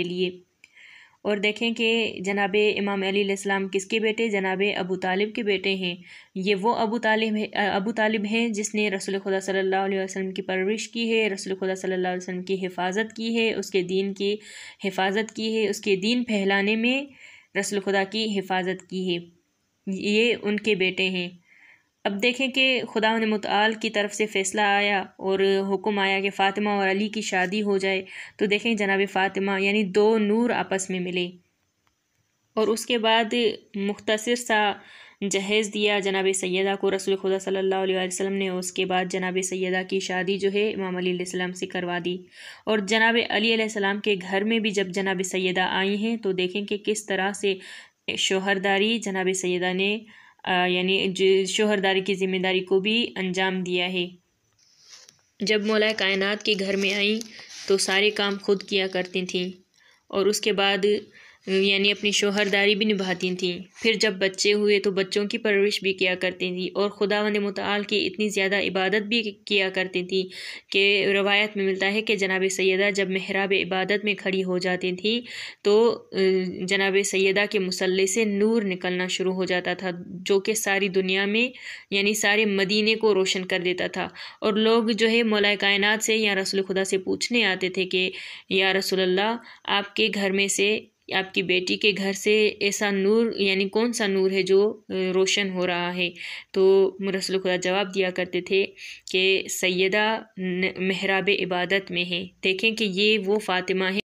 لیے۔ اور دیکھیں کہ جناب امام علی علیہ السلام کس کے بیٹے؟ جناب ابو طالب کے بیٹے ہیں۔ یہ وہ ابو طالب ہیں جس نے رسول خدا صلی اللہ علیہ وسلم کی پرورش کی ہے، رسول خدا صلی اللہ علیہ وسلم کی حفاظت کی ہے، اس کے دین کی حفاظت کی ہے، اس کے دین پھیلانے میں رسول خدا کی حفاظت کی ہے۔ یہ ان کے بیٹے ہیں۔ اب دیکھیں کہ خداوند متعال کی طرف سے فیصلہ آیا اور حکم آیا کہ فاطمہ اور علی کی شادی ہو جائے، تو دیکھیں جناب فاطمہ یعنی دو نور آپس میں ملے، اور اس کے بعد مختصر سا جہیز دیا جناب سیدہ کو رسول خدا صلی اللہ علیہ وسلم نے، اس کے بعد جناب سیدہ کی شادی جو ہے امام علی علیہ السلام سے کروا دی۔ اور جناب علی علیہ السلام کے گھر میں بھی جب جناب سیدہ آئی ہیں تو دیکھیں کہ کس طرح سے شوہرداری جناب سیدہ نے یعنی شوہرداری کی ذمہ داری کو بھی انجام دیا ہے۔ جب مولا کائنات کے گھر میں آئیں تو سارے کام خود کیا کرتی تھیں، اور اس کے بعد یعنی اپنی شوہرداری بھی نبھاتی تھیں۔ پھر جب بچے ہوئے تو بچوں کی پرورش بھی کیا کرتی تھیں، اور خداوند متعال کی اتنی زیادہ عبادت بھی کیا کرتی تھیں کہ روایت میں ملتا ہے کہ جناب سیدہ جب محراب عبادت میں کھڑی ہو جاتی تھیں تو جناب سیدہ کے مصلی سے نور نکلنا شروع ہو جاتا تھا، جو کہ ساری دنیا میں یعنی سارے مدینے کو روشن کر دیتا تھا۔ اور لوگ جو ہے مولا کائنات سے یا رسول خدا سے پوچھنے آتے تھے کہ یا رسول اللہ، آپ کے گھر میں سے، آپ کی بیٹی کے گھر سے ایسا نور یعنی کون سا نور ہے جو روشن ہو رہا ہے؟ تو رسول خدا جواب دیا کرتے تھے کہ سیدہ محراب عبادت میں ہے۔ دیکھیں کہ یہ وہ فاطمہ ہے